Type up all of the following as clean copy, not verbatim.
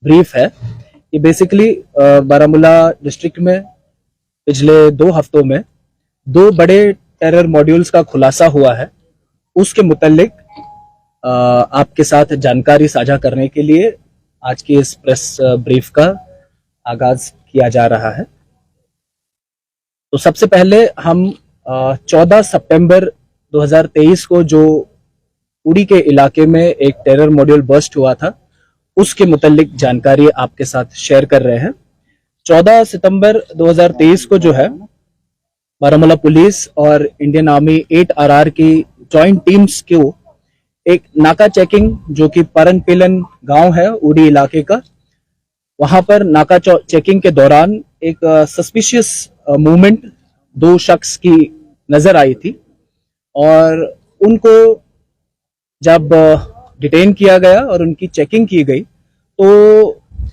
Brief है। ये basically Baramulla district में पिछले 2 हफ्तों में 2 बड़े टेरर मॉड्यूल्स का खुलासा हुआ है। उसके मुतालिक आपके साथ जानकारी साझा करने के लिए आज की इस प्रेस ब्रीफ का आगाज किया जा रहा है। तो सबसे पहले हम 14 सितंबर 2023 को जो उड़ी के इलाके में एक टेरर मॉड्यूल बर्स्ट हुआ था, उसके मुतालिक जानकारी आपके साथ शेयर कर रहे हैं। 14 सितंबर 2023 को जो है बारामूला पुलिस और इंडियन आर्मी 8RR की जॉइंट टीम्स को एक नाका चेकिंग, जो कि परनपिलन गांव है उड़ी इलाके का, वहां पर नाका चेकिंग के दौरान एक सस्पिशियस मूवमेंट 2 शख्स की नजर आई थी और उनको जब डिटेन किया गया और उनकी चेकिंग की गई तो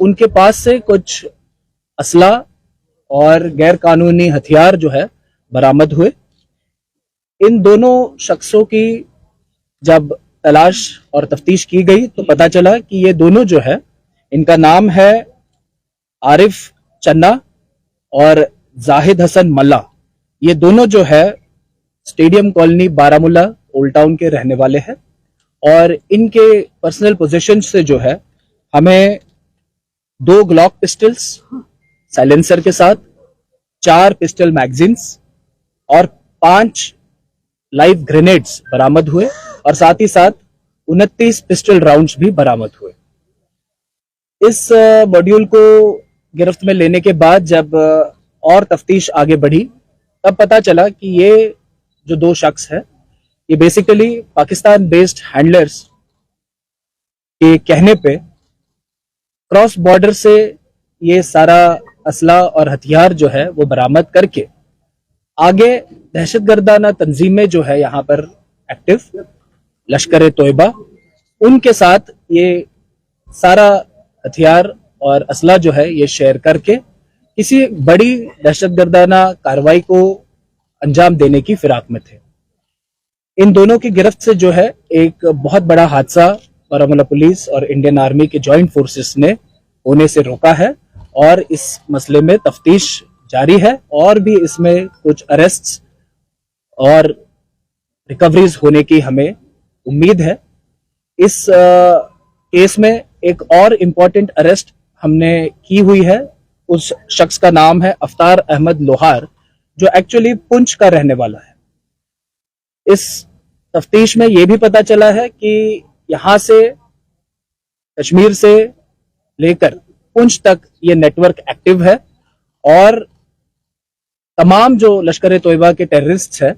उनके पास से कुछ असला और गैर कानूनी हथियार जो है बरामद हुए। इन दोनों शख्सों की जब तलाश और तफ्तीश की गई तो पता चला कि ये दोनों जो है, इनका नाम है आरिफ चन्ना और जाहिद हसन मल्ला। ये दोनों जो है stadium colony Baramulla old town के रहने वाले हैं और इनके पर्सनल पोजीशन से जो है हमें 2 ग्लॉक पिस्टल्स साइलेंसर के साथ, 4 पिस्टल मैगजीन्स और 5 लाइव ग्रेनेड्स बरामद हुए और साथ ही साथ 29 पिस्टल राउंड्स भी बरामद हुए। इस मॉड्यूल को गिरफ्त में लेने के बाद जब और तफ्तीश आगे बढ़ी तब पता चला कि ये जो 2 शख्स है ये बेसिकली पाकिस्तान बेस्ड हैंडलर्स के कहने पे क्रॉस बॉर्डर से ये सारा असला और हथियार जो है वो बरामद करके आगे दहशतगर्दाना तंजीमें जो है यहाँ पर एक्टिव लश्कर तोयबा, उनके साथ ये सारा हथियार और असला जो है ये शेयर करके किसी बड़ी दहशतगर्दाना कार्रवाई को अंजाम देने की फिराक में थे। इन दोनों की गिरफ्त से जो है एक बहुत बड़ा हादसा बारामूला पुलिस और इंडियन आर्मी के जॉइंट फोर्सेस ने होने से रोका है और इस मसले में तफ्तीश जारी है और भी इसमें कुछ अरेस्ट्स और रिकवरीज होने की हमें उम्मीद है। इस केस में एक और इम्पोर्टेंट अरेस्ट हमने की हुई है। उस शख्स का नाम है अफ्तार अहमद लोहार, जो एक्चुअली पुंछ का रहने वाला है। इस तफ्तीश में यह भी पता चला है कि यहां से कश्मीर से लेकर पुंछ तक ये नेटवर्क एक्टिव है और तमाम जो लश्कर तोयबा के टेररिस्ट हैं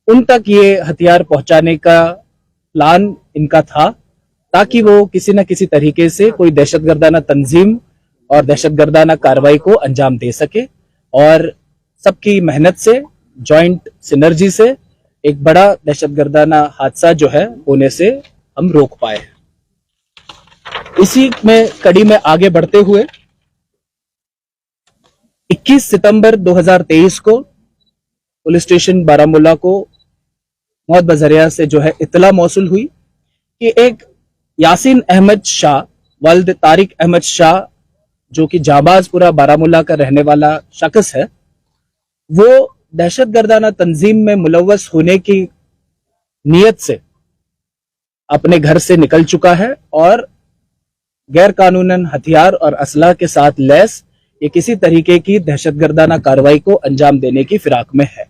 उन तक ये हथियार पहुंचाने का प्लान इनका था, ताकि वो किसी न किसी तरीके से कोई दहशतगर्दाना तंजीम और दहशतगर्दाना कार्रवाई को अंजाम दे सके और सबकी मेहनत से, जॉइंट सिनर्जी से एक बड़ा दहशतगर्दाना हादसा जो है होने से हम रोक पाए। इसी में कड़ी में आगे बढ़ते हुए 21 सितंबर 2023 को पुलिस स्टेशन बारामूला को मौत बजरिया से जो है इत्तला मौसूल हुई कि एक यासीन अहमद शाह वल्द तारिक अहमद शाह, जो कि जाबाजपुरा बारामूला का रहने वाला शख्स है, वो दहशतगर्दाना तंजीम में मुलव्वस होने की नीयत से अपने घर से निकल चुका है और गैर कानूनन हथियार और असला के साथ लैस ये किसी तरीके की दहशतगर्दाना कार्रवाई को अंजाम देने की फिराक में है।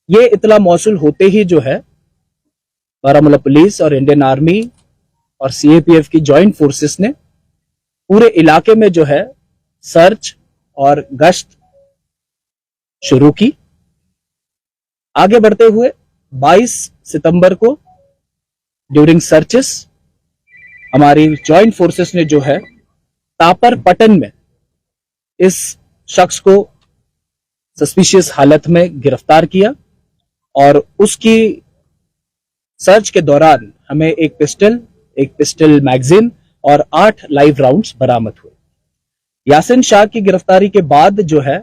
ये इत्तला मौसूल होते ही जो है बारामूला पुलिस और इंडियन आर्मी और CAPF की जॉइंट फोर्सेस ने पूरे इलाके में जो है सर्च और गश्त शुरू की। आगे बढ़ते हुए 22 सितंबर को ड्यूरिंग सर्चेस हमारी जॉइंट फोर्सेस ने जो है तापर पटन में इस शख्स को सस्पिशियस हालत में गिरफ्तार किया और उसकी सर्च के दौरान हमें एक पिस्टल मैगजीन और 8 लाइव राउंड्स बरामद हुए। यासीन शाह की गिरफ्तारी के बाद जो है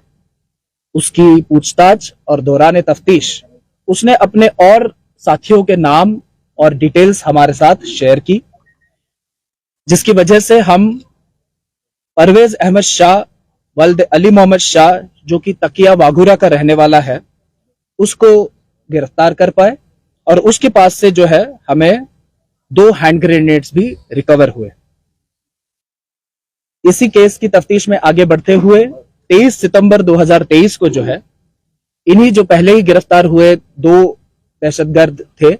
उसकी पूछताछ और दौरान तफ्तीश उसने अपने और साथियों के नाम और डिटेल्स हमारे साथ शेयर की, जिसकी वजह से हम परवेज अहमद शाह वल्द अली मोहम्मद शाह जो कि तकिया वाघुरा का रहने वाला है, उसको गिरफ्तार कर पाए और उसके पास से जो है हमें 2 हैंड ग्रेनेड्स भी रिकवर हुए। इसी केस की तफ्तीश में आगे बढ़ते हुए 23 सितंबर 2023 को जो है इन्हीं जो पहले ही गिरफ्तार हुए 2 दहशतगर्द थे,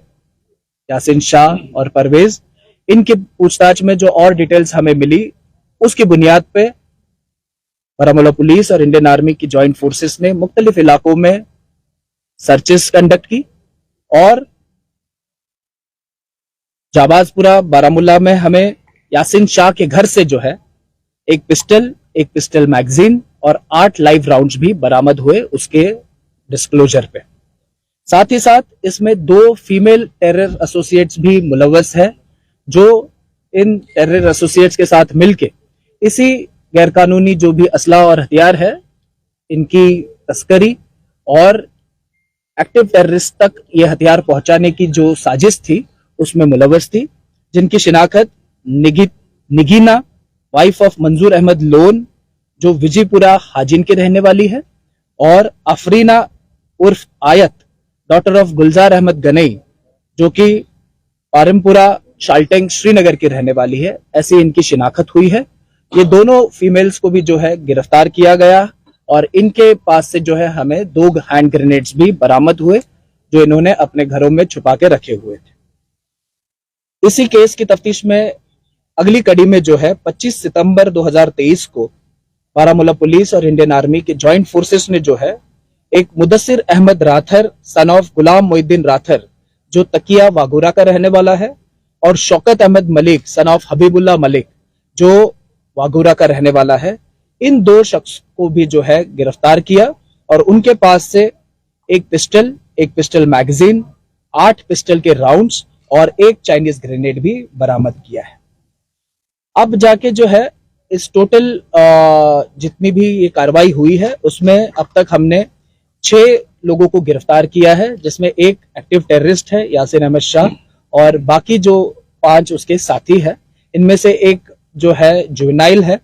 यासीन शाह और परवेज, इनकी पूछताछ में जो और डिटेल्स हमें मिली उसकी बुनियाद पे बारामूला पुलिस और इंडियन आर्मी की जॉइंट फोर्सेस ने मुख्तलिफ इलाकों में सर्चेस कंडक्ट की और जाबाजपुरा बारामूला में हमें यासीन शाह के घर से जो है एक पिस्टल मैगजीन और 8 लाइव राउंड्स भी बरामद हुए उसके डिस्क्लोजर पे। साथ ही साथ इसमें 2 फीमेल टेरर एसोसिएट्स भी मुलव्वस है जो इन टेरर एसोसिएट्स के साथ मिलके इसी गैरकानूनी जो भी असला और हथियार है इनकी तस्करी और एक्टिव टेररिस्ट तक ये हथियार पहुंचाने की जो साजिश थी उसमें मुलव्वस थी, जिनकी शिनाख्त निगीना वाइफ ऑफ मंजूर अहमद लोन जो विजयपुरा हाजिन की रहने वाली है और अफरीना उर्फ आयत डॉटर ऑफ गुलजार अहमद गनई जो कि पारमपुरा शाल्टेंग श्रीनगर की रहने वाली है, ऐसी इनकी शिनाख्त हुई है। ये दोनों फीमेल्स को भी जो है गिरफ्तार किया गया और इनके पास से जो है हमें 2 हैंड ग्रेनेड्स भी बरामद हुए जो इन्होंने अपने घरों में छुपा के रखे हुए थे। इसी केस की तफ्तीश में अगली कड़ी में जो है 25 सितंबर 2023 को बारामूला पुलिस और इंडियन आर्मी के जॉइंट फोर्सेस ने जो है एक मुदस्सिर अहमद राथर सन ऑफ गुलाम मोहिद्दीन राथर जो तकिया वागुरा का रहने वाला है और शौकत अहमद मलिक सन ऑफ हबीबुल्लाह मलिक जो वागुरा का रहने वाला है, इन 2 शख्स को भी जो है गिरफ्तार किया और उनके पास से एक पिस्टल मैगजीन, 8 पिस्टल के राउंड्स और 1 चाइनीज ग्रेनेड भी बरामद किया है। अब जाके जो है इस टोटल जितनी भी ये कार्रवाई हुई है उसमें अब तक हमने 6 लोगों को गिरफ्तार किया है, जिसमें एक एक्टिव टेररिस्ट है यासीन अहमद शाह और बाकी जो 5 उसके साथी है, इनमें से एक जो है जुवेनाइल है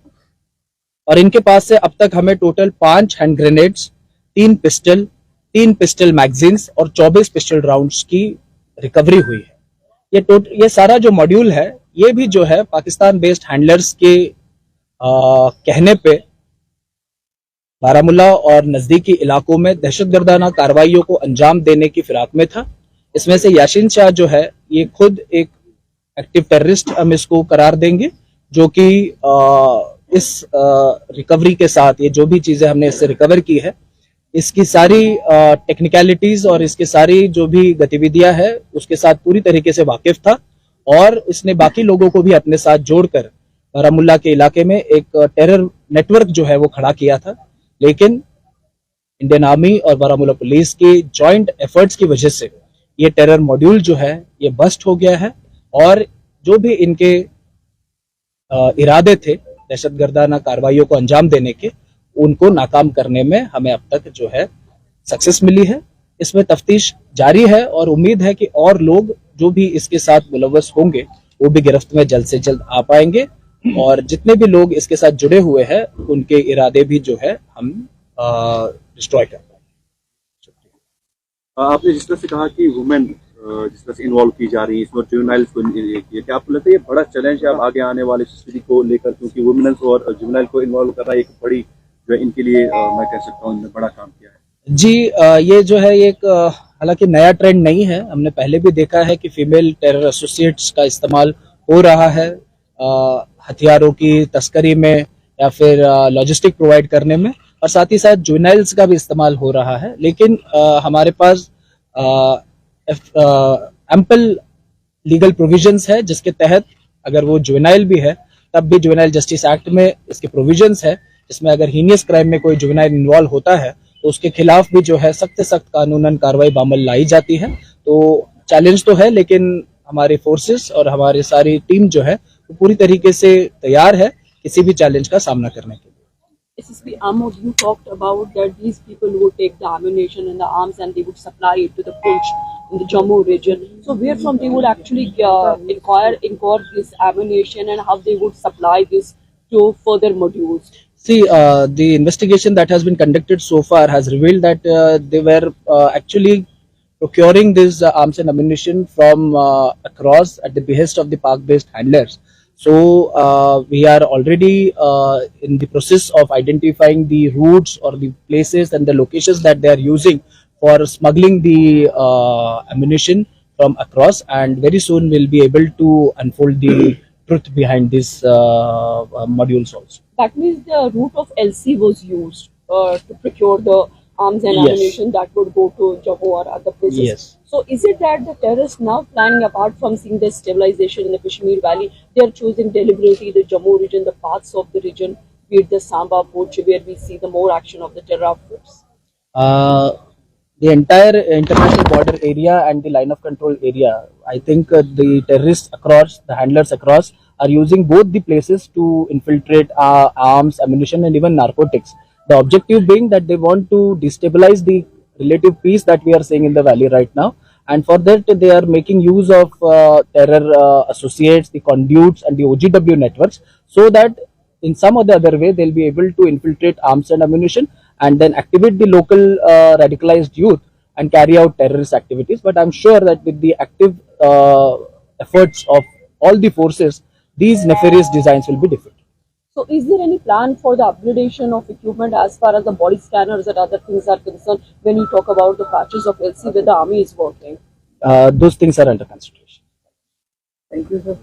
और इनके पास से अब तक हमें total 5 hand grenades, 3 pistol magazines और 24 पिस्टल राउंड्स की रिकवरी हुई है। ये सारा जो मॉड्यूल है ये भी जो है पाकिस्तान बेस्ड हैंडलर्स के कहने पे बारामूला और नजदीकी इलाकों में दहशतगर्दाना कार्रवाइयों को अंजाम देने की फिराक में था। इसमें से यासीन शाह जो है ये खुद एक एक्टिव टेररिस्ट हम इसको करार देंगे, जो कि इस रिकवरी के साथ ये जो भी चीजें हमने इससे रिकवर की है इसकी सारी टेक्निकलिटीज और इसकी सारी जो भी गतिविधियां है उसके साथ पूरी तरीके से वाकिफ था और इसने बाकी लोगों को भी अपने साथ जोड़कर बारामूला के इलाके में एक टेरर नेटवर्क जो है वो खड़ा किया था। लेकिन इंडियन आर्मी और बारामूला पुलिस की जॉइंट एफर्ट्स की वजह से ये टेरर मॉड्यूल जो है ये बस्ट हो गया है और जो भी इनके इरादे थे दहशतगर्दाना कार्रवाइयों को अंजाम देने के, उनको नाकाम करने में हमें अब तक जो है सक्सेस मिली है। इसमें तफ्तीश जारी है और उम्मीद है कि और लोग जो भी इसके साथ मुलव्वस होंगे वो भी गिरफ्त में जल्द से जल्द आ पाएंगे और जितने भी लोग इसके साथ जुड़े हुए हैं उनके इरादे भी जो है हम डिस्ट्रॉय कर पाएंगे। आपने जिस तरह से कहा कि वुमेन जिस तरह से इन्वॉल्व की जा रही है इसमें जुवेनाइल्स को, क्या आपको लगता है ये बड़ा चैलेंज है अब आगे आने वाले सोसाइटी को लेकर, क्योंकि वुमेन और जुवेनाइल को इन्वॉल्व करना एक बड़ी जो इनके लिए मैं कह सकता हूँ बड़ा काम किया है जी। ये जो है एक हालांकि नया ट्रेंड नहीं है, हमने पहले भी देखा है कि फीमेल टेरर एसोसिएट्स का इस्तेमाल हो रहा है हथियारों की तस्करी में या फिर लॉजिस्टिक प्रोवाइड करने में और साथ ही साथ जुवेनाइल्स का भी इस्तेमाल हो रहा है। लेकिन हमारे पास एम्पल लीगल प्रोविजंस है जिसके तहत अगर वो जुवेनाइल भी है तब भी जुवेनाइल जस्टिस एक्ट में इसके प्रोविजंस है, जिसमें अगर हीनियस क्राइम में कोई जुवेनाइल इन्वॉल्व होता है तो उसके खिलाफ भी जो है सख्त से सख्त कानूनन कार्रवाई बामल लाई जाती है। तो चैलेंज तो है लेकिन हमारी फोर्सेस और हमारी सारी टीम जो है वो पूरी तरीके से तैयार है किसी भी चैलेंज का सामना करने के लिए। SSP Ahmad, you talked about that these people would take the ammunition and the arms and they would supply it to the Punch in the Jammu region. So where from they would actually inquire this ammunition and how they would supply this to further modules? See, the investigation that has been conducted so far has revealed that they were actually procuring this arms and ammunition from across at the behest of the park-based handlers. So we are already in the process of identifying the routes or the places and the locations that they are using for smuggling the ammunition from across, and very soon we'll be able to unfold the truth behind these modules also. That means the route of LC was used to procure the arms and Yes. ammunition that would go to Jammu or other places. Yes. So is it that the terrorists now planning, apart from seeing the stabilization in the Kashmir Valley, they are choosing deliberately the Jammu region, the parts of the region, be it the Samba, Poch, where we see the more action of the terror groups? The entire international border area and the line of control area, I think the terrorists across, the handlers across, are using both the places to infiltrate arms, ammunition, and even narcotics. The objective being that they want to destabilize the relative peace that we are seeing in the valley right now, and for that they are making use of terror associates, the conduits, and the OGW networks, so that in some or the other way they'll be able to infiltrate arms and ammunition and then activate the local radicalized youth and carry out terrorist activities. But I'm sure that with the active efforts of all the forces, these nefarious designs will be defeated. So is there any plan for the upgradation of equipment as far as the body scanners and other things are concerned when you talk about the patches of LC where the army is working? Those things are under consideration. Thank you, sir.